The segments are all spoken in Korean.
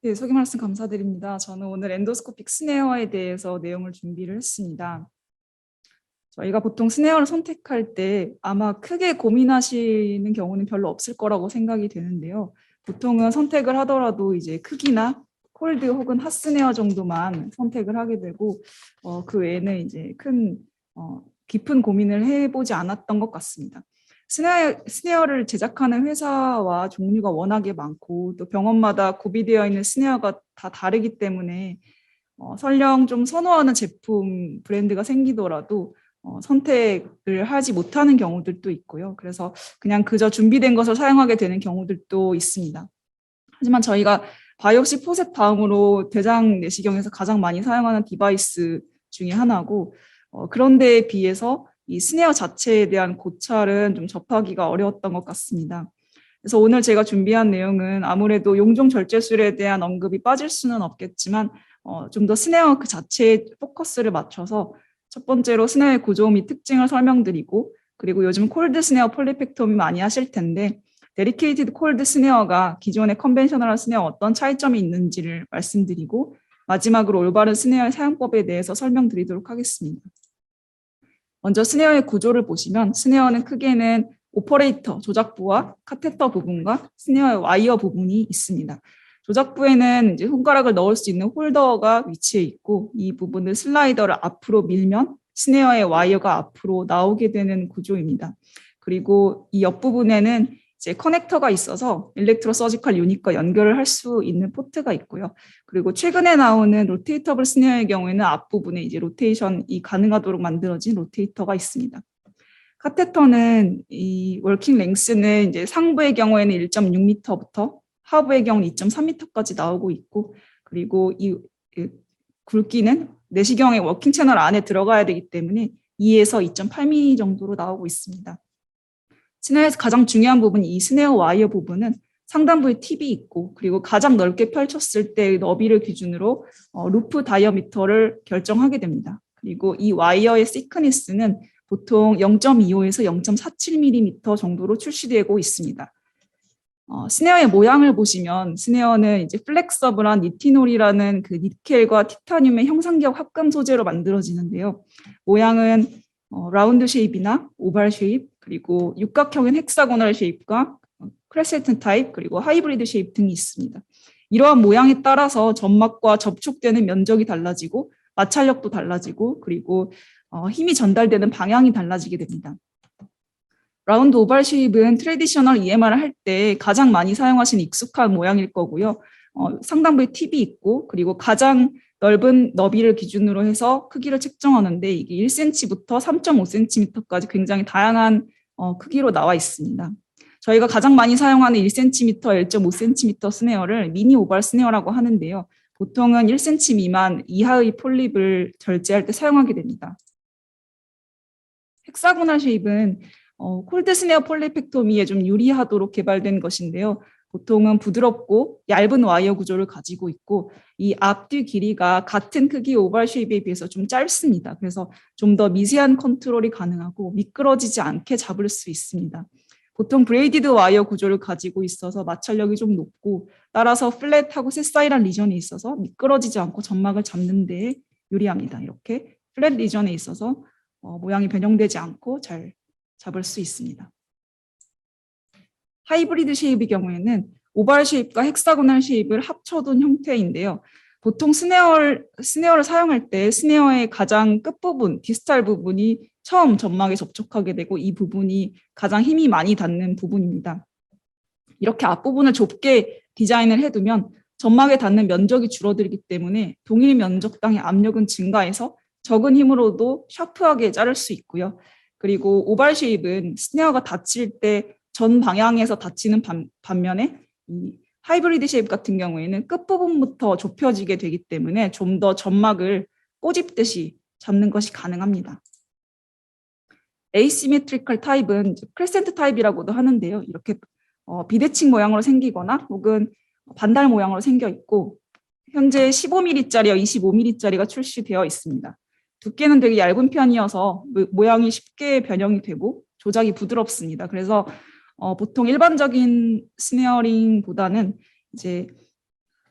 네, 소개 말씀 감사드립니다. 저는 오늘 엔도스코픽 스네어에 대해서 내용을 준비를 했습니다. 저희가 보통 스네어를 선택할 때 아마 크게 고민하시는 경우는 별로 없을 거라고 생각이 되는데요. 보통은 선택을 하더라도 이제 크기나 콜드 혹은 핫 스네어 정도만 선택을 하게 되고 그 외에는 이제 큰 깊은 고민을 해보지 않았던 것 같습니다. 스네어를 제작하는 회사와 종류가 워낙에 많고 또 병원마다 구비되어 있는 스네어가 다 다르기 때문에 설령 좀 선호하는 제품 브랜드가 생기더라도 선택을 하지 못하는 경우들도 있고요. 그래서 그냥 그저 준비된 것을 사용하게 되는 경우들도 있습니다. 하지만 저희가 바이옵시 포셉 다음으로 대장 내시경에서 가장 많이 사용하는 디바이스 중에 하나고 그런 데에 비해서 이 스네어 자체에 대한 고찰은 좀 접하기가 어려웠던 것 같습니다. 그래서 오늘 제가 준비한 내용은 아무래도 용종 절제술에 대한 언급이 빠질 수는 없겠지만 좀 더 스네어 그 자체에 포커스를 맞춰서 첫 번째로 스네어의 구조 및 특징을 설명드리고 그리고 요즘 콜드 스네어 폴리펙토미 많이 하실 텐데 데디케이티드 콜드 스네어가 기존의 컨벤셔널한 스네어 어떤 차이점이 있는지를 말씀드리고 마지막으로 올바른 스네어의 사용법에 대해서 설명드리도록 하겠습니다. 먼저 스네어의 구조를 보시면 스네어는 크게는 오퍼레이터, 조작부와 카테터 부분과 스네어의 와이어 부분이 있습니다. 조작부에는 이제 손가락을 넣을 수 있는 홀더가 위치해 있고 이 부분을 슬라이더를 앞으로 밀면 스네어의 와이어가 앞으로 나오게 되는 구조입니다. 그리고 이 옆부분에는 이제 커넥터가 있어서 일렉트로 서지컬 유닛과 연결을 할 수 있는 포트가 있고요. 그리고 최근에 나오는 로테이터블 스네어의 경우에는 앞부분에 이제 로테이션이 가능하도록 만들어진 로테이터가 있습니다. 카테터는 이 워킹 랭스는 이제 상부의 경우에는 1.6m부터 하부의 경우는 2.3m까지 나오고 있고 그리고 이 굵기는 내시경의 워킹 채널 안에 들어가야 되기 때문에 2에서 2.8mm 정도로 나오고 있습니다. 스네어에서 가장 중요한 부분이 이 스네어 와이어 부분은 상단부에 팁이 있고 그리고 가장 넓게 펼쳤을 때의 너비를 기준으로 루프 다이어미터를 결정하게 됩니다. 그리고 이 와이어의 시크니스는 보통 0.25에서 0.47mm 정도로 출시되고 있습니다. 스네어의 모양을 보시면 스네어는 이제 플렉서블한 니티놀이라는 그 니켈과 티타늄의 형상기억 합금 소재로 만들어지는데요. 모양은 라운드 쉐입이나 오발 쉐입 그리고 육각형인 헥사고널 쉐입과 크레센트 타입 그리고 하이브리드 쉐입 등이 있습니다. 이러한 모양에 따라서 점막과 접촉되는 면적이 달라지고 마찰력도 달라지고 그리고 힘이 전달되는 방향이 달라지게 됩니다. 라운드 오발 쉐입은 트래디셔널 EMR을 할 때 가장 많이 사용하시는 익숙한 모양일 거고요. 상단부에 팁이 있고 그리고 가장 넓은 너비를 기준으로 해서 크기를 측정하는데 이게 1cm부터 3.5cm까지 굉장히 다양한 크기로 나와 있습니다. 저희가 가장 많이 사용하는 1cm, 1.5cm 스네어를 미니 오발 스네어라고 하는데요. 보통은 1cm 미만 이하의 폴립을 절제할 때 사용하게 됩니다. 헥사고널 쉐입은 콜드 스네어 폴리펙토미에 좀 유리하도록 개발된 것인데요. 보통은 부드럽고 얇은 와이어 구조를 가지고 있고 이 앞뒤 길이가 같은 크기 오발 쉐입에 비해서 좀 짧습니다. 그래서 좀 더 미세한 컨트롤이 가능하고 미끄러지지 않게 잡을 수 있습니다. 보통 브레이디드 와이어 구조를 가지고 있어서 마찰력이 좀 높고 따라서 플랫하고 새사이란 리전이 있어서 미끄러지지 않고 점막을 잡는 데 유리합니다. 이렇게 플랫 리전에 있어서 모양이 변형되지 않고 잘 잡을 수 있습니다. 하이브리드 쉐입의 경우에는 오발 쉐입과 헥사고널 쉐입을 합쳐둔 형태인데요. 보통 스네어를 사용할 때 스네어의 가장 끝부분, 디스탈 부분이 처음 점막에 접촉하게 되고 이 부분이 가장 힘이 많이 닿는 부분입니다. 이렇게 앞부분을 좁게 디자인을 해두면 점막에 닿는 면적이 줄어들기 때문에 동일 면적당의 압력은 증가해서 적은 힘으로도 샤프하게 자를 수 있고요. 그리고 오발 쉐입은 스네어가 닫힐 때 전 방향에서 닫히는 반면에 이 하이브리드 쉐입 같은 경우에는 끝부분부터 좁혀지게 되기 때문에 좀 더 점막을 꼬집듯이 잡는 것이 가능합니다. 에이시메트리컬 타입은 크레센트 타입이라고도 하는데요. 이렇게 비대칭 모양으로 생기거나 혹은 반달 모양으로 생겨 있고 현재 15mm짜리와 25mm짜리가 출시되어 있습니다. 두께는 되게 얇은 편이어서 모양이 쉽게 변형이 되고 조작이 부드럽습니다. 그래서 보통 일반적인 스네어링보다는 이제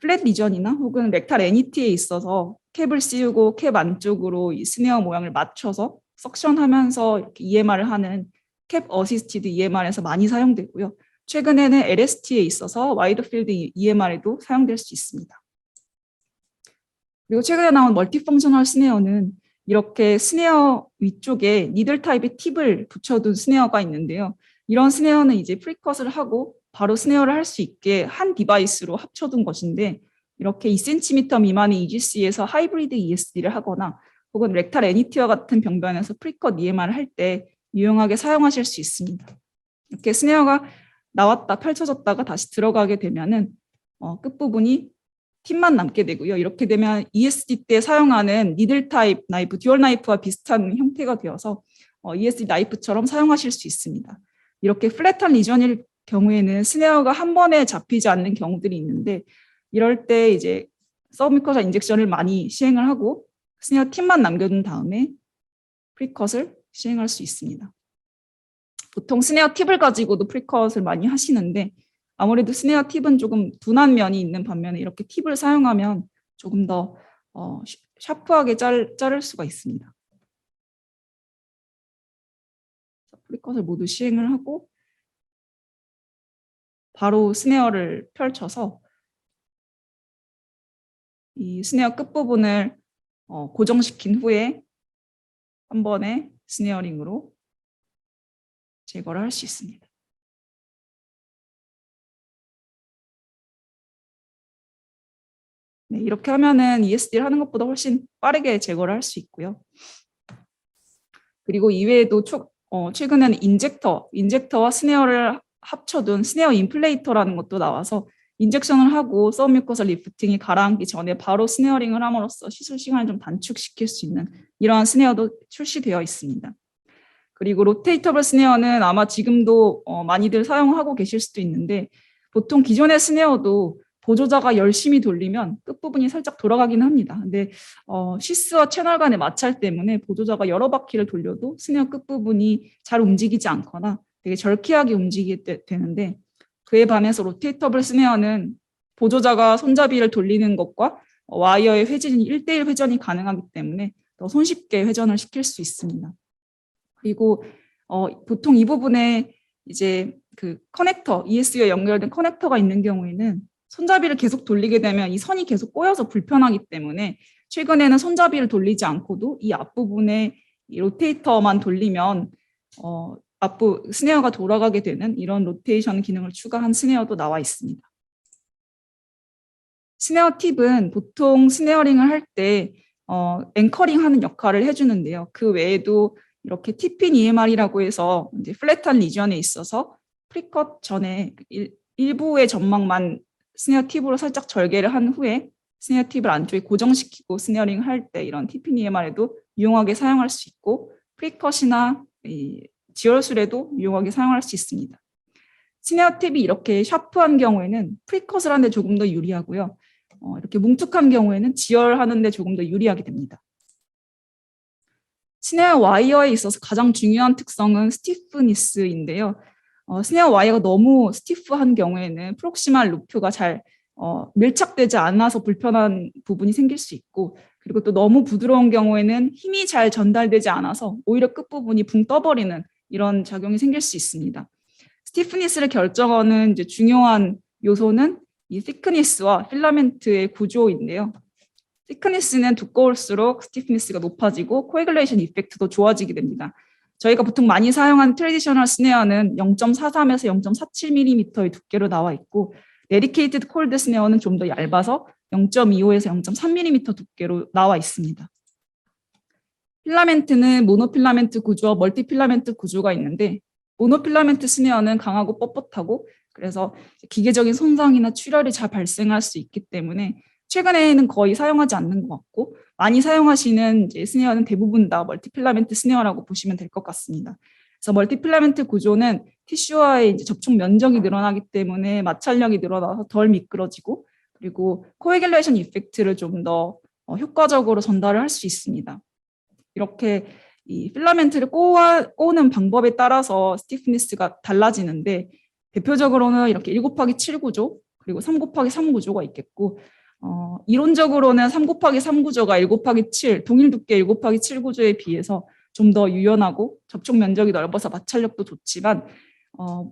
플랫 리전이나 혹은 렉탈 애니티에 있어서 캡을 씌우고 캡 안쪽으로 이 스네어 모양을 맞춰서 석션하면서 이렇게 EMR을 하는 캡 어시스티드 EMR에서 많이 사용되고요. 최근에는 LST에 있어서 와이드 필드 EMR에도 사용될 수 있습니다. 그리고 최근에 나온 멀티펑셔널 스네어는 이렇게 스네어 위쪽에 니들 타입의 팁을 붙여둔 스네어가 있는데요. 이런 스네어는 이제 프리컷을 하고 바로 스네어를 할 수 있게 한 디바이스로 합쳐둔 것인데, 이렇게 2cm 미만의 EGC에서 하이브리드 ESD를 하거나 혹은 렉탈 애니티와 같은 병변에서 프리컷 EMR을 할 때 유용하게 사용하실 수 있습니다. 이렇게 스네어가 나왔다 펼쳐졌다가 다시 들어가게 되면은 끝부분이 팁만 남게 되고요. 이렇게 되면 ESD 때 사용하는 니들 타입 나이프, 듀얼 나이프와 비슷한 형태가 되어서 ESD 나이프처럼 사용하실 수 있습니다. 이렇게 플랫한 리전일 경우에는 스네어가 한 번에 잡히지 않는 경우들이 있는데, 이럴 때 이제 서브뮤커사 인젝션을 많이 시행을 하고 스네어 팁만 남겨둔 다음에 프리컷을 시행할 수 있습니다. 보통 스네어 팁을 가지고도 프리컷을 많이 하시는데, 아무래도 스네어 팁은 조금 둔한 면이 있는 반면에 이렇게 팁을 사용하면 조금 더 샤프하게 자를 수가 있습니다. 프리컷을 모두 시행을 하고 바로 스네어를 펼쳐서 이 스네어 끝부분을 고정시킨 후에 한 번에 스네어링으로 제거를 할 수 있습니다. 네, 이렇게 하면은 ESD를 하는 것보다 훨씬 빠르게 제거를 할 수 있고요. 그리고 이외에도 최근에는 인젝터와 스네어를 합쳐둔 스네어 인플레이터라는 것도 나와서 인젝션을 하고 서브뮤커설 리프팅이 가라앉기 전에 바로 스네어링을 함으로써 시술 시간을 좀 단축시킬 수 있는 이러한 스네어도 출시되어 있습니다. 그리고 로테이터블 스네어는 아마 지금도 많이들 사용하고 계실 수도 있는데, 보통 기존의 스네어도 보조자가 열심히 돌리면 끝부분이 살짝 돌아가긴 합니다. 근데 시스와 채널 간의 마찰 때문에 보조자가 여러 바퀴를 돌려도 스네어 끝부분이 잘 움직이지 않거나 되게 절키하게 움직이게 되는데, 그에 반해서 로테이터블 스네어는 보조자가 손잡이를 돌리는 것과 와이어의 회전이 1대1 회전이 가능하기 때문에 더 손쉽게 회전을 시킬 수 있습니다. 그리고 보통 이 부분에 이제 그 커넥터, ESU에 연결된 커넥터가 있는 경우에는 손잡이를 계속 돌리게 되면 이 선이 계속 꼬여서 불편하기 때문에 최근에는 손잡이를 돌리지 않고도 이 앞부분에 이 로테이터만 돌리면 앞부 스네어가 돌아가게 되는 이런 로테이션 기능을 추가한 스네어도 나와 있습니다. 스네어 팁은 보통 스네어링을 할 때 앵커링하는 역할을 해주는데요. 그 외에도 이렇게 팁핀 EMR이라고 해서 이제 플랫한 리전에 있어서 프리컷 전에 일부의 점막만 스네어 팁으로 살짝 절개를 한 후에 스네어 팁을 안쪽에 고정시키고 스네어링 할 때 이런 팁핀 EMR에도 유용하게 사용할 수 있고, 프리컷이나 지혈술에도 유용하게 사용할 수 있습니다. 스네어 팁이 이렇게 샤프한 경우에는 프리컷을 하는데 조금 더 유리하고요. 이렇게 뭉툭한 경우에는 지혈하는 데 조금 더 유리하게 됩니다. 스네어 와이어에 있어서 가장 중요한 특성은 스티프니스인데요. 스네어 와이어가 너무 스티프한 경우에는 프록시말 루프가 잘 밀착되지 않아서 불편한 부분이 생길 수 있고, 그리고 또 너무 부드러운 경우에는 힘이 잘 전달되지 않아서 오히려 끝부분이 붕 떠버리는 이런 작용이 생길 수 있습니다. 스티프니스를 결정하는 이제 중요한 요소는 이 thickness와 필라멘트의 구조인데요. thickness는 두꺼울수록 스티프니스가 높아지고 코애귤레이션 이펙트도 좋아지게 됩니다. 저희가 보통 많이 사용하는 트래디셔널 스네어는 0.43에서 0.47mm의 두께로 나와 있고, 데디케이티드 콜드 스네어는 좀 더 얇아서 0.25에서 0.3mm 두께로 나와 있습니다. 필라멘트는 모노필라멘트 구조와 멀티필라멘트 구조가 있는데, 모노필라멘트 스네어는 강하고 뻣뻣하고 그래서 기계적인 손상이나 출혈이 잘 발생할 수 있기 때문에 최근에는 거의 사용하지 않는 것 같고, 많이 사용하시는 이제 스네어는 대부분 다 멀티필라멘트 스네어라고 보시면 될 것 같습니다. 그래서 멀티필라멘트 구조는 티슈와의 이제 접촉 면적이 늘어나기 때문에 마찰력이 늘어나서 덜 미끄러지고, 그리고 코애귤레이션 이펙트를 좀 더 효과적으로 전달을 할 수 있습니다. 이렇게 이 필라멘트를 꼬는 방법에 따라서 스티프니스가 달라지는데, 대표적으로는 이렇게 1곱하기7 구조, 그리고 3 곱하기 3 구조가 있겠고, 이론적으로는 3 곱하기 3 구조가 1 곱하기 7, 동일 두께 1 곱하기 7 구조에 비해서 좀 더 유연하고 접촉 면적이 넓어서 마찰력도 좋지만,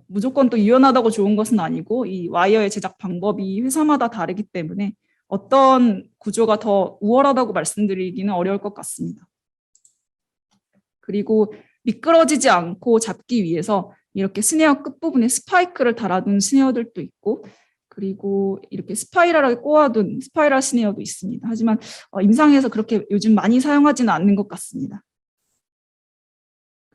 무조건 또 유연하다고 좋은 것은 아니고, 이 와이어의 제작 방법이 회사마다 다르기 때문에 어떤 구조가 더 우월하다고 말씀드리기는 어려울 것 같습니다. 그리고 미끄러지지 않고 잡기 위해서 이렇게 스네어 끝부분에 스파이크를 달아둔 스네어들도 있고, 그리고 이렇게 스파이럴하게 꼬아둔 스파이럴 스네어도 있습니다. 하지만 임상에서 그렇게 요즘 많이 사용하지는 않는 것 같습니다.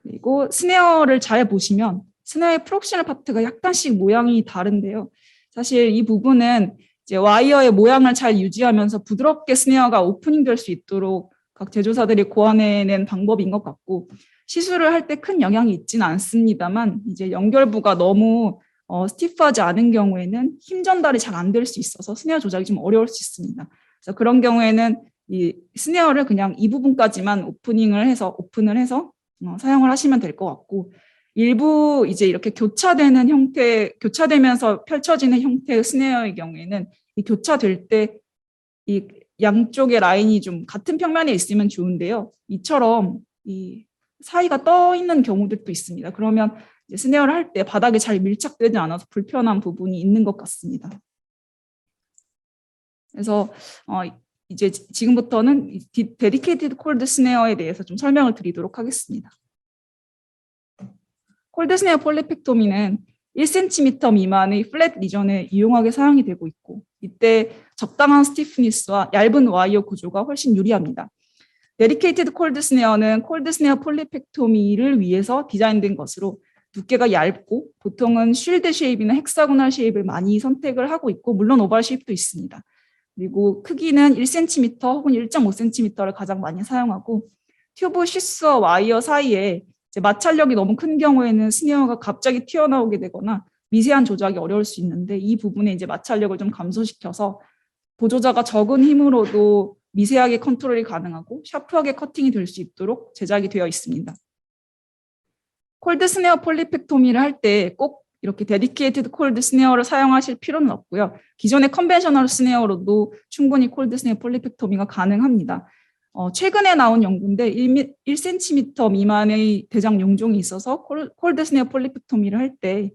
그리고 스네어를 잘 보시면 스네어의 프록셔널 파트가 약간씩 모양이 다른데요. 사실 이 부분은 이제 와이어의 모양을 잘 유지하면서 부드럽게 스네어가 오프닝 될 수 있도록 각 제조사들이 고안해낸 방법인 것 같고, 시술을 할 때 큰 영향이 있지는 않습니다만, 이제 연결부가 너무 스티프하지 않은 경우에는 힘 전달이 잘 안 될 수 있어서 스네어 조작이 좀 어려울 수 있습니다. 그래서 그런 경우에는 이 스네어를 그냥 이 부분까지만 오픈을 해서 사용을 하시면 될 것 같고, 일부 이제 이렇게 교차되면서 펼쳐지는 형태의 스네어의 경우에는 이 교차될 때 이 양쪽의 라인이 좀 같은 평면에 있으면 좋은데요. 이처럼 이 사이가 떠 있는 경우들도 있습니다. 그러면 이제 스네어를 할 때 바닥에 잘 밀착되지 않아서 불편한 부분이 있는 것 같습니다. 그래서 이제 지금부터는 데디케이티드 콜드 스네어에 대해서 좀 설명을 드리도록 하겠습니다. 콜드 스네어 폴리펙토미는 1cm 미만의 플랫 리전에 유용하게 사용이 되고 있고, 이때 적당한 스티프니스와 얇은 와이어 구조가 훨씬 유리합니다. 데디케이티드 콜드 스네어는 콜드 스네어 폴리펙토미를 위해서 디자인된 것으로 두께가 얇고 보통은 쉴드 쉐입이나 헥사고널 쉐입을 많이 선택을 하고 있고, 물론 오발 쉐입도 있습니다. 그리고 크기는 1cm 혹은 1.5cm를 가장 많이 사용하고, 튜브 시스와 와이어 사이에 이제 마찰력이 너무 큰 경우에는 스네어가 갑자기 튀어나오게 되거나 미세한 조작이 어려울 수 있는데, 이 부분에 이제 마찰력을 좀 감소시켜서 보조자가 적은 힘으로도 미세하게 컨트롤이 가능하고 샤프하게 커팅이 될 수 있도록 제작이 되어 있습니다. 콜드 스네어 폴리펙토미를 할 때 꼭 이렇게 데디케이티드 콜드 스네어를 사용하실 필요는 없고요. 기존의 컨벤셔널 스네어로도 충분히 콜드 스네어 폴리펙토미가 가능합니다. 최근에 나온 연구인데 1cm 미만의 대장 용종이 있어서 콜드 스네어 폴리펙토미를 할 때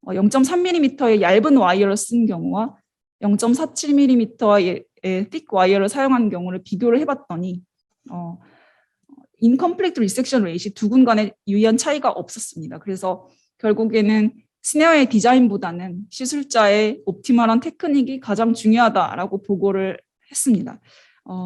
0.3mm의 얇은 와이어를 쓴 경우와 0.47mm의 틱 와이어를 사용한 경우를 비교를 해봤더니 인컴플리트 리섹션 레이시 두 군 간에 유의한 차이가 없었습니다. 그래서 결국에는 스네어의 디자인보다는 시술자의 옵티멀한 테크닉이 가장 중요하다라고 보고를 했습니다.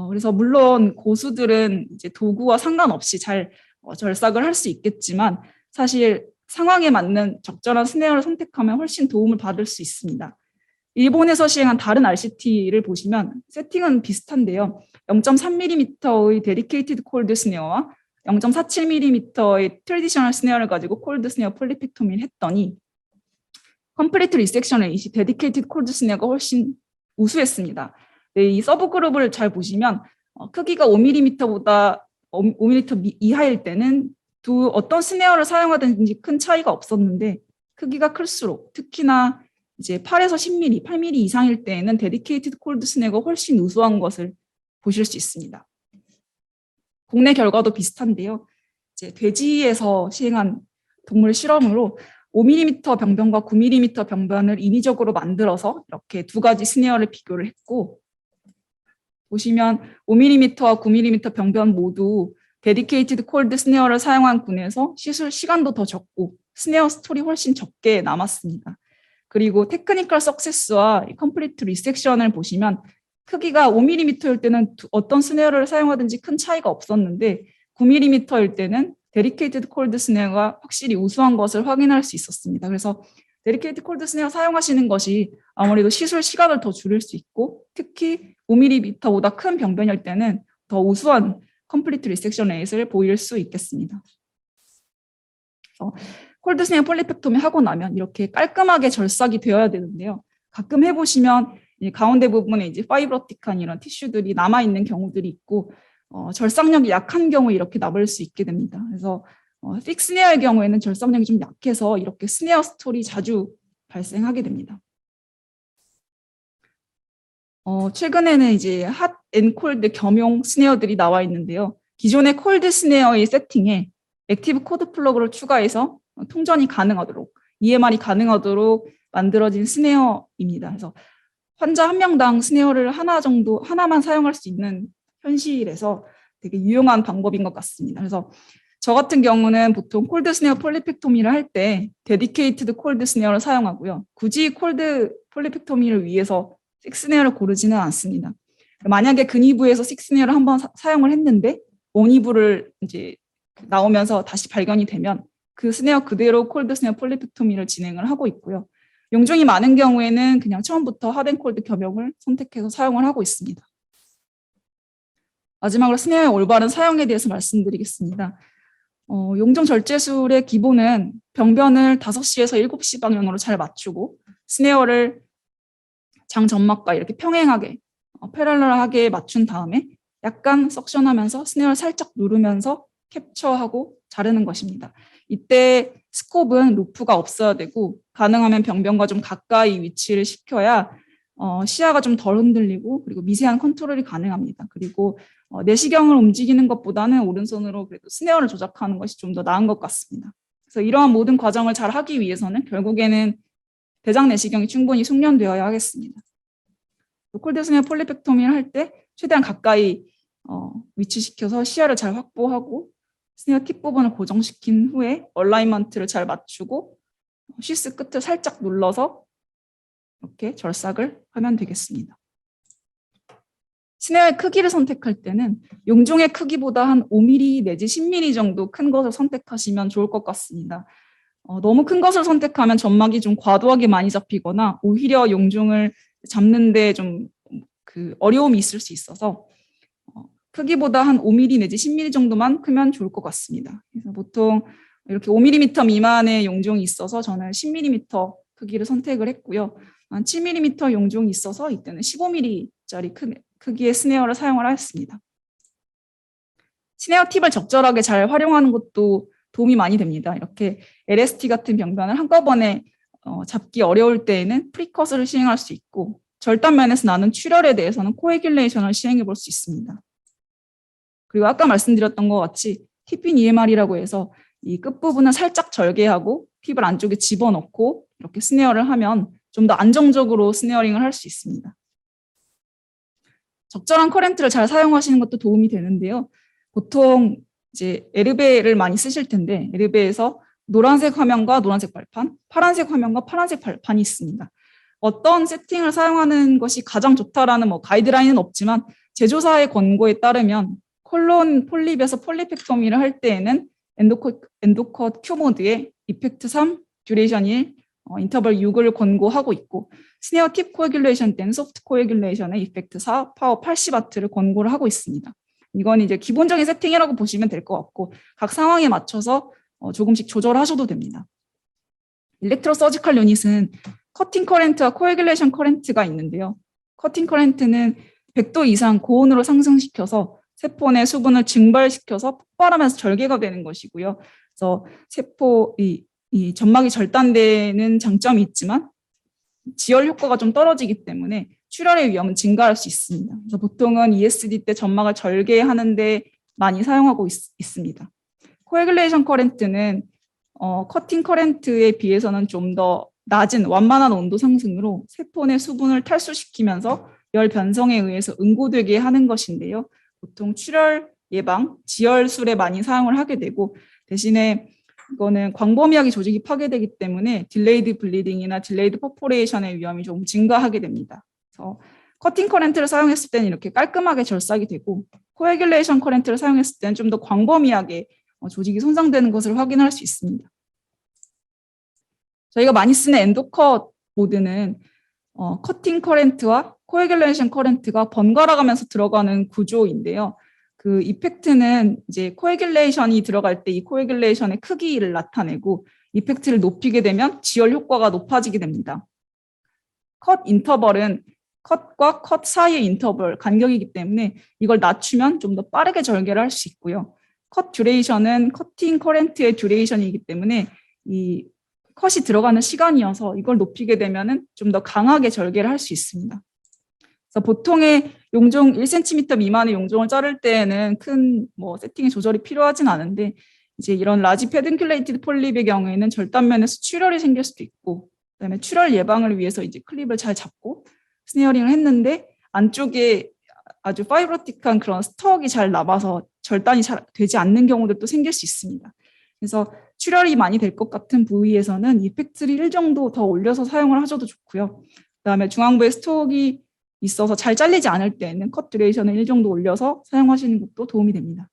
그래서 물론 고수들은 이제 도구와 상관없이 잘 절삭을 할 수 있겠지만, 사실 상황에 맞는 적절한 스네어를 선택하면 훨씬 도움을 받을 수 있습니다. 일본에서 시행한 다른 RCT를 보시면 세팅은 비슷한데요. 0.3mm의 데디케이티드 콜드 스네어와 0.47mm의 트래디셔널 스네어를 가지고 콜드 스네어 폴리펙토미를 했더니 컴플리트 리섹션 레이시 데디케이티드 콜드 스네어가 훨씬 우수했습니다. 네, 이 서브 그룹을 잘 보시면 크기가 5mm보다 5mm 이하일 때는 어떤 스네어를 사용하든지 큰 차이가 없었는데, 크기가 클수록 특히나 이제 8에서 10mm, 8mm 이상일 때에는 데디케이티드 콜드 스네어가 훨씬 우수한 것을 보실 수 있습니다. 국내 결과도 비슷한데요. 이제 돼지에서 시행한 동물 실험으로 5mm 병변과 9mm 병변을 인위적으로 만들어서 이렇게 두 가지 스네어를 비교를 했고, 보시면 5mm와 9mm 병변 모두 데디케이티드 콜드 스네어를 사용한 군에서 시술 시간도 더 적고 스네어 스톨이 훨씬 적게 남았습니다. 그리고 테크니컬 석세스와 컴플리트 리섹션을 보시면 크기가 5mm일 때는 어떤 스네어를 사용하든지 큰 차이가 없었는데 9mm일 때는 데디케이티드 콜드 스네어가 확실히 우수한 것을 확인할 수 있었습니다. 그래서 데디케이티드 콜드 스네어 사용하시는 것이 아무래도 시술 시간을 더 줄일 수 있고, 특히 5mm보다 큰 병변일 때는 더 우수한 컴플리트 리섹션 레이스를 보일 수 있겠습니다. 콜드 스네어 폴리펙토미 하고 나면 이렇게 깔끔하게 절삭이 되어야 되는데요. 가끔 해보시면 이 가운데 부분에 이제 파이브로틱한 이런 티슈들이 남아있는 경우들이 있고, 절삭력이 약한 경우에 이렇게 남을 수 있게 됩니다. 그래서 픽 스네어의 경우에는 절삭력이 좀 약해서 이렇게 스네어 스톨이 자주 발생하게 됩니다. 최근에는 이제 핫 앤 콜드 겸용 스네어들이 나와 있는데요. 기존의 콜드 스네어의 세팅에 액티브 코드 플러그를 추가해서 통전이 가능하도록, EMR이 가능하도록 만들어진 스네어입니다. 그래서 환자 한 명당 스네어를 하나만 사용할 수 있는 현실에서 되게 유용한 방법인 것 같습니다. 그래서 저 같은 경우는 보통 콜드 스네어 폴리펙토미를 할 때 데디케이티드 콜드 스네어를 사용하고요. 굳이 콜드 폴리펙토미를 위해서 식스네어를 고르지는 않습니다. 만약에 근위부에서 식스네어를 한번 사용을 했는데 원위부를 이제 나오면서 다시 발견이 되면 그 스네어 그대로 콜드 스네어 폴리펙토미를 진행을 하고 있고요. 용종이 많은 경우에는 그냥 처음부터 핫앤콜드 겸용을 선택해서 사용을 하고 있습니다. 마지막으로 스네어의 올바른 사용에 대해서 말씀드리겠습니다. 용종 절제술의 기본은 병변을 5시에서 7시 방향으로 잘 맞추고 스네어를 장 점막과 이렇게 평행하게 패럴럴하게 맞춘 다음에 약간 석션하면서 스네어를 살짝 누르면서 캡처하고 자르는 것입니다. 이때 스콥은 루프가 없어야 되고 가능하면 병변과 좀 가까이 위치를 시켜야 시야가 좀 덜 흔들리고 그리고 미세한 컨트롤이 가능합니다. 그리고 내시경을 움직이는 것보다는 오른손으로 그래도 스네어를 조작하는 것이 좀 더 나은 것 같습니다. 그래서 이러한 모든 과정을 잘 하기 위해서는 결국에는 대장 내시경이 충분히 숙련되어야 하겠습니다. 콜드 스네어 폴리펙토미를 할 때 최대한 가까이 위치시켜서 시야를 잘 확보하고 스네어 팁 부분을 고정시킨 후에 얼라이먼트를 잘 맞추고 쉬스 끝을 살짝 눌러서 이렇게 절삭을 하면 되겠습니다. 스네어의 크기를 선택할 때는 용종의 크기보다 한 5mm 내지 10mm 정도 큰 것을 선택하시면 좋을 것 같습니다. 너무 큰 것을 선택하면 점막이 좀 과도하게 많이 잡히거나 오히려 용종을 잡는데 좀 어려움이 있을 수 있어서 크기보다 한 5mm 내지 10mm 정도만 크면 좋을 것 같습니다. 그래서 보통 이렇게 5mm 미만의 용종이 있어서 저는 10mm 크기를 선택을 했고요. 한 7mm 용종이 있어서 이때는 15mm짜리 크기의 스네어를 사용을 하였습니다. 스네어 팁을 적절하게 잘 활용하는 것도 도움이 많이 됩니다. 이렇게 LST 같은 병변을 한꺼번에 잡기 어려울 때에는 프리컷을 시행할 수 있고 절단면에서 나는 출혈에 대해서는 코애귤레이션을 시행해 볼 수 있습니다. 그리고 아까 말씀드렸던 것 같이 팁인 EMR이라고 해서 이 끝부분을 살짝 절개하고 팁을 안쪽에 집어넣고 이렇게 스네어를 하면 좀 더 안정적으로 스네어링을 할 수 있습니다. 적절한 커렌트를 잘 사용하시는 것도 도움이 되는데요. 보통 이제 에르베를 많이 쓰실 텐데 에르베에서 노란색 화면과 노란색 발판, 파란색 화면과 파란색 발판이 있습니다. 어떤 세팅을 사용하는 것이 가장 좋다라는 가이드라인은 없지만 제조사의 권고에 따르면 콜론 폴립에서 폴리펙토미를 할 때에는 엔도컷 Q 모드에 이펙트 3, 듀레이션 1, 인터벌 6을 권고하고 있고 스네어 팁 코애귤레이션 때는 소프트 코애귤레이션의 이펙트 4, 파워 80W를 권고를 하고 있습니다. 이건 이제 기본적인 세팅이라고 보시면 될 것 같고 각 상황에 맞춰서 조금씩 조절하셔도 됩니다. 일렉트로 서지컬 유닛은 커팅 커렌트와 코애귤레이션 커렌트가 있는데요. 커팅 커렌트는 100도 이상 고온으로 상승시켜서 세포 내 수분을 증발시켜서 폭발하면서 절개가 되는 것이고요. 그래서 이 점막이 절단되는 장점이 있지만 지혈 효과가 좀 떨어지기 때문에 출혈의 위험은 증가할 수 있습니다. 그래서 보통은 ESD 때 점막을 절개하는데 많이 사용하고 있습니다. 코애귤레이션 커렌트는 커팅 커렌트에 비해서는 좀 더 낮은 완만한 온도 상승으로 세포 내 수분을 탈수시키면서 열 변성에 의해서 응고되게 하는 것인데요. 보통 출혈 예방, 지혈술에 많이 사용을 하게 되고 대신에 이거는 광범위하게 조직이 파괴되기 때문에 딜레이드 블리딩이나 딜레이드 퍼포레이션의 위험이 좀 증가하게 됩니다. 그래서 커팅 커렌트를 사용했을 때는 이렇게 깔끔하게 절삭이 되고 코애귤레이션 커렌트를 사용했을 때는 좀 더 광범위하게 조직이 손상되는 것을 확인할 수 있습니다. 저희가 많이 쓰는 엔도컷 모드는 커팅 커렌트와 코애귤레이션 커렌트가 번갈아 가면서 들어가는 구조인데요. 그 이펙트는 이제 코애귤레이션이 들어갈 때 이 코애귤레이션의 크기를 나타내고 이펙트를 높이게 되면 지혈 효과가 높아지게 됩니다. 컷 인터벌은 컷과 컷 사이의 인터벌 간격이기 때문에 이걸 낮추면 좀 더 빠르게 절개를 할 수 있고요. 컷 듀레이션은 커팅 커렌트의 듀레이션이기 때문에 이 컷이 들어가는 시간이어서 이걸 높이게 되면은 좀 더 강하게 절개를 할 수 있습니다. 그래서 보통의 용종 1cm 미만의 용종을 자를 때에는 큰 세팅의 조절이 필요하진 않은데 이제 이런 라지 페듐큘레이티드 폴립의 경우에는 절단면에서 출혈이 생길 수도 있고 그다음에 출혈 예방을 위해서 이제 클립을 잘 잡고 스네어링을 했는데 안쪽에 아주 파이브로틱한 그런 스톡이 잘 남아서 절단이 잘 되지 않는 경우들도 생길 수 있습니다. 그래서 출혈이 많이 될 것 같은 부위에서는 이펙트를 1 정도 더 올려서 사용을 하셔도 좋고요. 그다음에 중앙부에 스톡이 있어서 잘 잘리지 않을 때는 컷 듀레이션을 1 정도 올려서 사용하시는 것도 도움이 됩니다.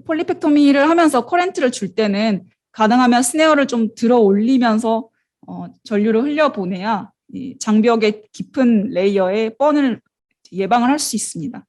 폴리펙토미를 하면서 커렌트를 줄 때는 가능하면 스네어를 좀 들어 올리면서 전류를 흘려보내야 장벽의 깊은 레이어의 뻔을 예방을 할 수 있습니다.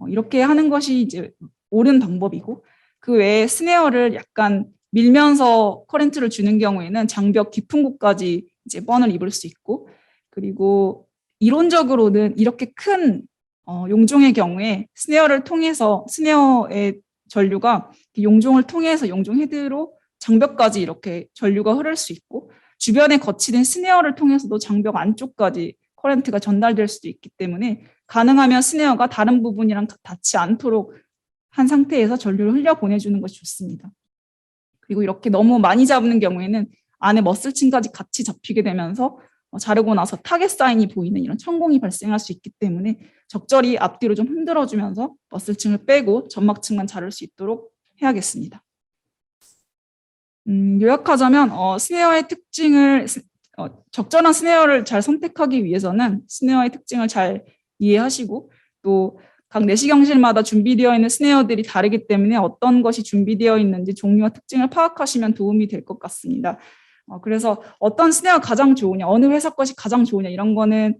이렇게 하는 것이 이제 옳은 방법이고 그 외에 스네어를 약간 밀면서 커렌트를 주는 경우에는 장벽 깊은 곳까지 이제 뻔을 입을 수 있고 그리고 이론적으로는 이렇게 큰 용종의 경우에 스네어를 통해서 스네어의 전류가 용종을 통해서 용종 헤드로 장벽까지 이렇게 전류가 흐를 수 있고 주변에 거치된 스네어를 통해서도 장벽 안쪽까지 커렌트가 전달될 수도 있기 때문에 가능하면 스네어가 다른 부분이랑 닿지 않도록 한 상태에서 전류를 흘려 보내주는 것이 좋습니다. 그리고 이렇게 너무 많이 잡는 경우에는 안에 머슬층까지 같이 잡히게 되면서 자르고 나서 타겟 사인이 보이는 이런 천공이 발생할 수 있기 때문에 적절히 앞뒤로 좀 흔들어주면서 머슬층을 빼고 점막층만 자를 수 있도록 해야겠습니다. 요약하자면 스네어의 특징을 적절한 스네어를 잘 선택하기 위해서는 스네어의 특징을 잘 이해하시고 또 각 내시경실마다 준비되어 있는 스네어들이 다르기 때문에 어떤 것이 준비되어 있는지 종류와 특징을 파악하시면 도움이 될 것 같습니다. 그래서 어떤 스네어가 가장 좋으냐, 어느 회사 것이 가장 좋으냐 이런 거는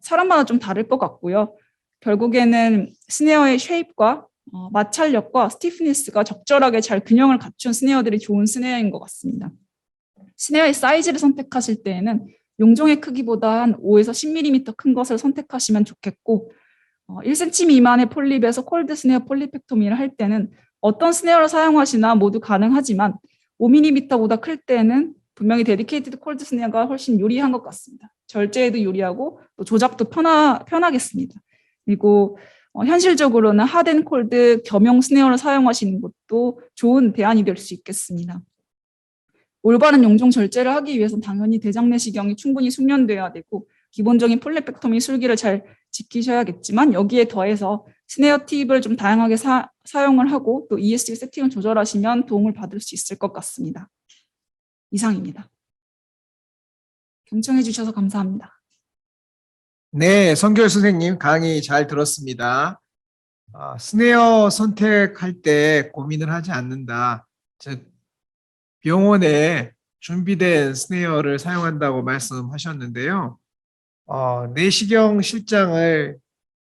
사람마다 좀 다를 것 같고요. 결국에는 스네어의 쉐입과 마찰력과 스티프니스가 적절하게 잘 균형을 갖춘 스네어들이 좋은 스네어인 것 같습니다. 스네어의 사이즈를 선택하실 때에는 용종의 크기보다 한 5에서 10mm 큰 것을 선택하시면 좋겠고 1cm 미만의 폴립에서 콜드 스네어 폴리펙토미를 할 때는 어떤 스네어를 사용하시나 모두 가능하지만 5mm보다 클 때는 분명히 데디케이티드 콜드 스네어가 훨씬 유리한 것 같습니다. 절제에도 유리하고 또 조작도 편하겠습니다. 그리고 현실적으로는 핫앤 콜드 겸용 스네어를 사용하시는 것도 좋은 대안이 될 수 있겠습니다. 올바른 용종 절제를 하기 위해서는 당연히 대장 내시경이 충분히 숙련되어야 되고 기본적인 폴리펙토미 술기를 잘 지키셔야겠지만 여기에 더해서 스네어 팁을 좀 다양하게 사용을 하고 또 ESG 세팅을 조절하시면 도움을 받을 수 있을 것 같습니다. 이상입니다. 경청해 주셔서 감사합니다. 네, 성결 선생님 강의 잘 들었습니다. 스네어 선택할 때 고민을 하지 않는다. 즉 병원에 준비된 스네어를 사용한다고 말씀하셨는데요. 내시경 실장을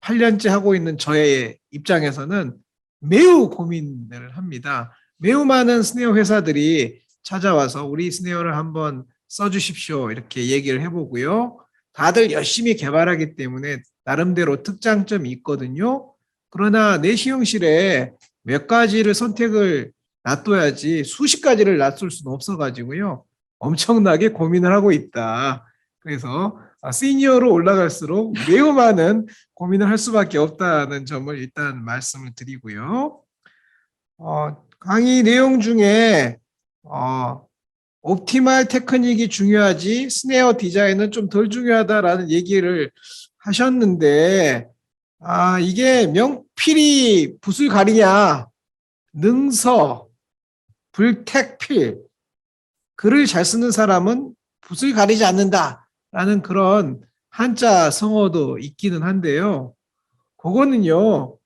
8년째 하고 있는 저의 입장에서는 매우 고민을 합니다. 매우 많은 스네어 회사들이 찾아와서 우리 스네어를 한번 써주십시오 이렇게 얘기를 해보고요. 다들 열심히 개발하기 때문에 나름대로 특장점이 있거든요. 그러나 내시경실에 몇 가지를 선택을 놔둬야지 수십 가지를 놔둘 수는 없어가지고요. 엄청나게 고민을 하고 있다. 그래서 시니어로 올라갈수록 매우 많은 고민을 할 수밖에 없다는 점을 일단 말씀을 드리고요. 강의 내용 중에 옵티멀 테크닉이 중요하지 스네어 디자인은 좀 덜 중요하다라는 얘기를 하셨는데 이게 명필이 붓을 가리냐 능서 불택필 글을 잘 쓰는 사람은 붓을 가리지 않는다라는 그런 한자 성어도 있기는 한데요. 그거는요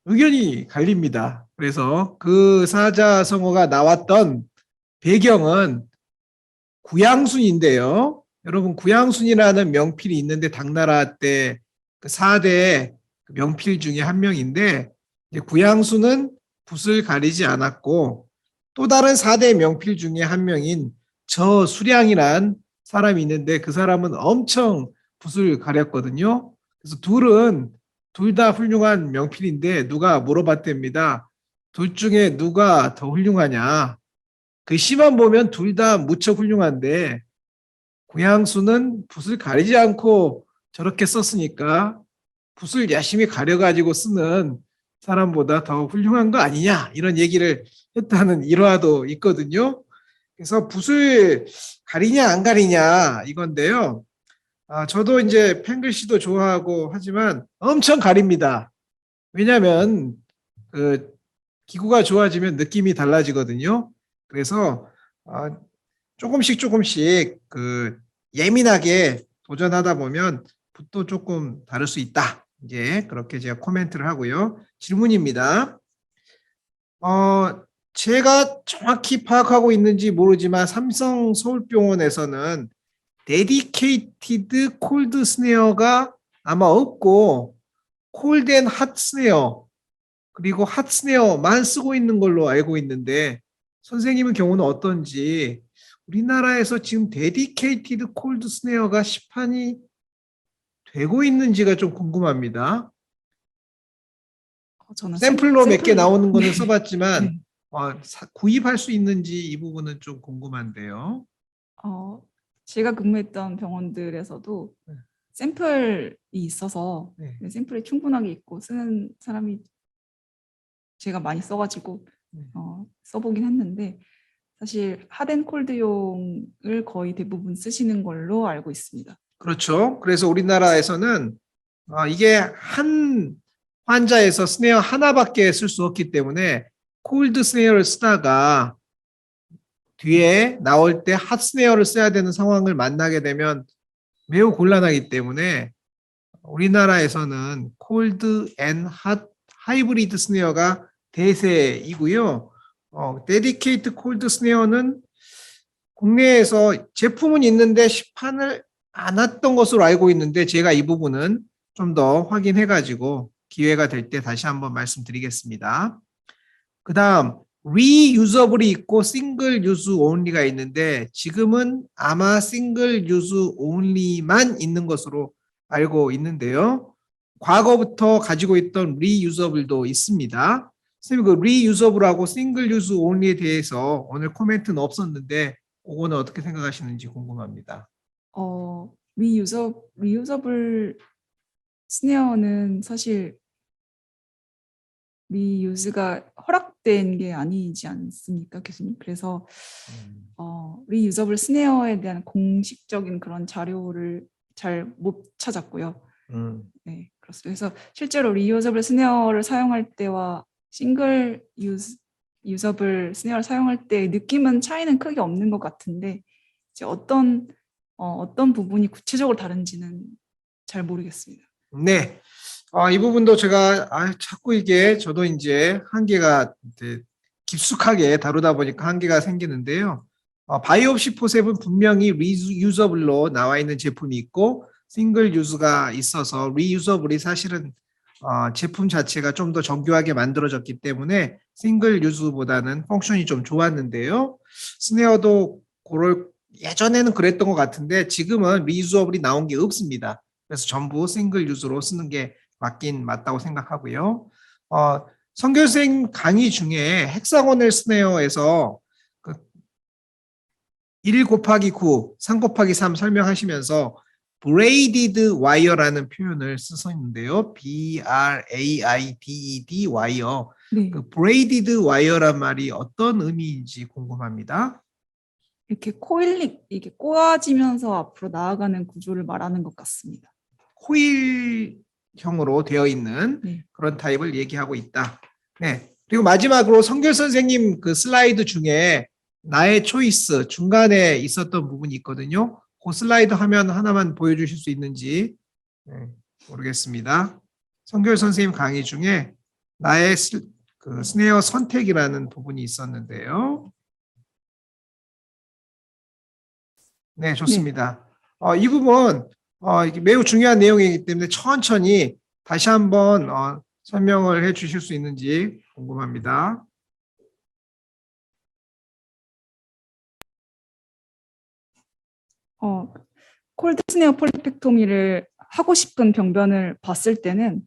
의견이 갈립니다. 그래서 그 사자성어가 나왔던 배경은 구양순인데요. 여러분 구양순이라는 명필이 있는데 당나라 때 그 4대 명필 중에 한 명인데 구양순은 붓을 가리지 않았고 또 다른 4대 명필 중에 한 명인 저수량이란 사람이 있는데 그 사람은 엄청 붓을 가렸거든요. 그래서 둘 다 훌륭한 명필인데 누가 물어봤답니다. 둘 중에 누가 더 훌륭하냐. 글씨만 보면 둘 다 무척 훌륭한데 구양수는 붓을 가리지 않고 저렇게 썼으니까 붓을 열심히 가려가지고 쓰는 사람보다 더 훌륭한 거 아니냐 이런 얘기를 했다는 일화도 있거든요. 그래서 붓을 가리냐 안 가리냐 이건데요. 저도 이제 펜글씨도 좋아하고 하지만 엄청 가립니다. 왜냐하면 그 기구가 좋아지면 느낌이 달라지거든요. 그래서 조금씩 그 예민하게 도전하다 보면 붓도 조금 다를 수 있다. 이제 그렇게 제가 코멘트를 하고요. 질문입니다. 제가 정확히 파악하고 있는지 모르지만 삼성 서울병원에서는 데디케이티드 콜드 스네어가 아마 없고 콜드 앤 핫 스네어 그리고 핫 스네어만 쓰고 있는 걸로 알고 있는데 선생님의 경우는 어떤지 우리나라에서 지금 데디케이티드 콜드 스네어가 시판이 되고 있는지가 좀 궁금합니다. 저는 샘플로 몇 개 나오는 거는 네. 써봤지만 네. 구입할 수 있는지 이 부분은 좀 궁금한데요. 제가 근무했던 병원들에서도 네. 샘플이 있어서 네. 샘플이 충분하게 있고 쓰는 사람이 제가 많이 써가지고 네. 써보긴 했는데 사실 핫앤콜드용을 거의 대부분 쓰시는 걸로 알고 있습니다. 그렇죠. 그래서 우리나라에서는 이게 한 환자에서 스네어 하나밖에 쓸 수 없기 때문에 콜드 스네어를 쓰다가 뒤에 나올 때 핫 스네어를 써야 되는 상황을 만나게 되면 매우 곤란하기 때문에 우리나라에서는 콜드 앤 핫 하이브리드 스네어가 대세이고요. 데디케이트 콜드 스네어는 국내에서 제품은 있는데 시판을 안 했던 것으로 알고 있는데 제가 이 부분은 좀 더 확인해 가지고 기회가 될 때 다시 한번 말씀드리겠습니다. 그 다음 리유저블이 있고 싱글 유즈 온리가 있는데 지금은 아마 싱글 유즈 온리만 있는 것으로 알고 있는데요. 과거부터 가지고 있던 리유저블도 있습니다. 선생님 그 리유저블하고 싱글 유즈 온리에 대해서 오늘 코멘트는 없었는데 그거는 어떻게 생각하시는지 궁금합니다. 리유저블 스네어는 사실 리유즈가 허락된 게 아니지 않습니까, 교수님? 그래서 리유저블 스네어에 대한 공식적인 그런 자료를 잘 못 찾았고요. 네, 그렇습니다. 그래서 실제로 리유저블 스네어를 사용할 때와 싱글 유저블 스네어를 사용할 때 느낌은 차이는 크게 없는 것 같은데 이제 어떤 부분이 구체적으로 다른지는 잘 모르겠습니다. 네. 이 부분도 제가 자꾸 이게 저도 이제 한계가 이제 깊숙하게 다루다 보니까 한계가 생기는데요. 바이옵시 포셉은 분명히 리유저블로 나와 있는 제품이 있고 싱글 유즈가 있어서 리유저블이 사실은 제품 자체가 좀 더 정교하게 만들어졌기 때문에 싱글 유즈보다는 펑션이 좀 좋았는데요. 스네어도 예전에는 그랬던 것 같은데 지금은 리유저블이 나온 게 없습니다. 그래서 전부 싱글 유즈로 쓰는 게 맞긴 맞다고 생각하고요. 성교 선생님 강의 중에 헥사고넬 스네어에서 1 곱하기 9, 3 곱하기 3 설명하시면서 braided wire라는 표현을 쓰셨는데요. braided wire. 네. 그 braided wire란 말이 어떤 의미인지 궁금합니다. 이렇게 이게 꼬아지면서 앞으로 나아가는 구조를 말하는 것 같습니다. 코일형으로 되어 있는 네. 그런 타입을 얘기하고 있다. 네. 그리고 마지막으로 성결 선생님 그 슬라이드 중에 나의 초이스 중간에 있었던 부분이 있거든요. 그 슬라이드 화면 하나만 보여주실 수 있는지 모르겠습니다. 성결 선생님 강의 중에 나의 그 스네어 선택이라는 부분이 있었는데요. 네, 좋습니다. 이 부분 이게 매우 중요한 내용이기 때문에 천천히 다시 한번 설명을 해 주실 수 있는지 궁금합니다. 콜드 스네어 폴리펙토미를 하고 싶은 병변을 봤을 때는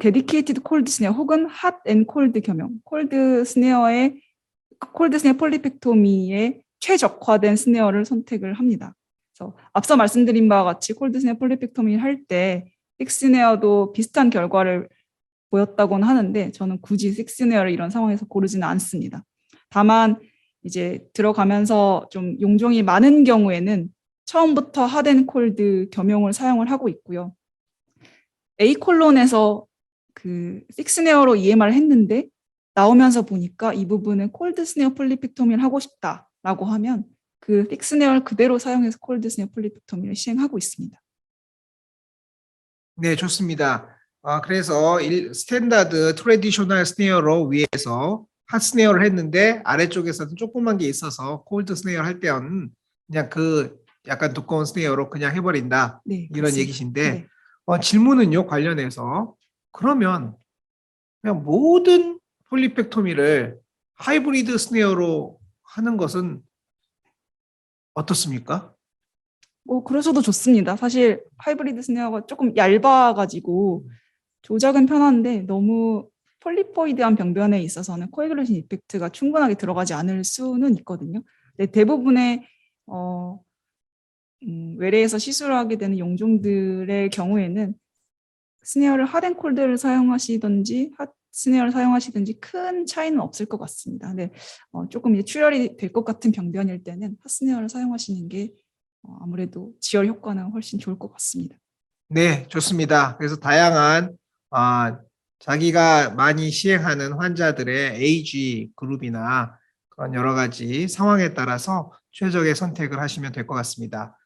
데디케이티드 콜드 스네어 혹은 핫 앤 콜드 겸용, 콜드 스네어 폴리펙토미에 최적화된 스네어를 선택을 합니다. 그래서 앞서 말씀드린 바와 같이 콜드 스네어 폴리펙토미를 할 때 픽스네어도 비슷한 결과를 보였다고는 하는데 저는 굳이 픽스네어를 이런 상황에서 고르지는 않습니다. 다만 이제 들어가면서 좀 용종이 많은 경우에는 처음부터 핫앤 콜드 겸용을 사용을 하고 있고요. A 콜론에서 그 픽스네어로 EMR을 했는데 나오면서 보니까 이 부분은 콜드 스네어 폴리펙토미를 하고 싶다라고 하면 그 픽스네어를 그대로 사용해서 콜드 스네어 폴리펙토미를 시행하고 있습니다. 네, 좋습니다. 그래서 스탠다드 트레디셔널 스네어로 위에서 핫 스네어를 했는데 아래쪽에서는 조그만 게 있어서 콜드 스네어 할 때는 그냥 그 약간 두꺼운 스네어로 그냥 해버린다. 네, 이런 그렇습니다. 얘기신데 네. 질문은요, 관련해서 그러면 그냥 모든 폴리펙토미를 하이브리드 스네어로 하는 것은 어떻습니까? 그러셔도 좋습니다. 사실 하이브리드 스네어가 조금 얇아가지고 조작은 편한데 너무 폴리포이드한 병변에 있어서는 코애귤레이션 이펙트가 충분하게 들어가지 않을 수는 있거든요. 근데 대부분의 외래에서 시술을 하게 되는 용종들의 경우에는 스네어를 핫앤콜드를 사용하시든지 핫 스네어를 사용하시든지 큰 차이는 없을 것 같습니다. 근데 조금 이제 출혈이 될 것 같은 병변일 때는 핫 스네어를 사용하시는 게 아무래도 지혈 효과는 훨씬 좋을 것 같습니다. 네, 좋습니다. 그래서 다양한 자기가 많이 시행하는 환자들의 AG 그룹이나 그런 여러 가지 상황에 따라서 최적의 선택을 하시면 될 것 같습니다.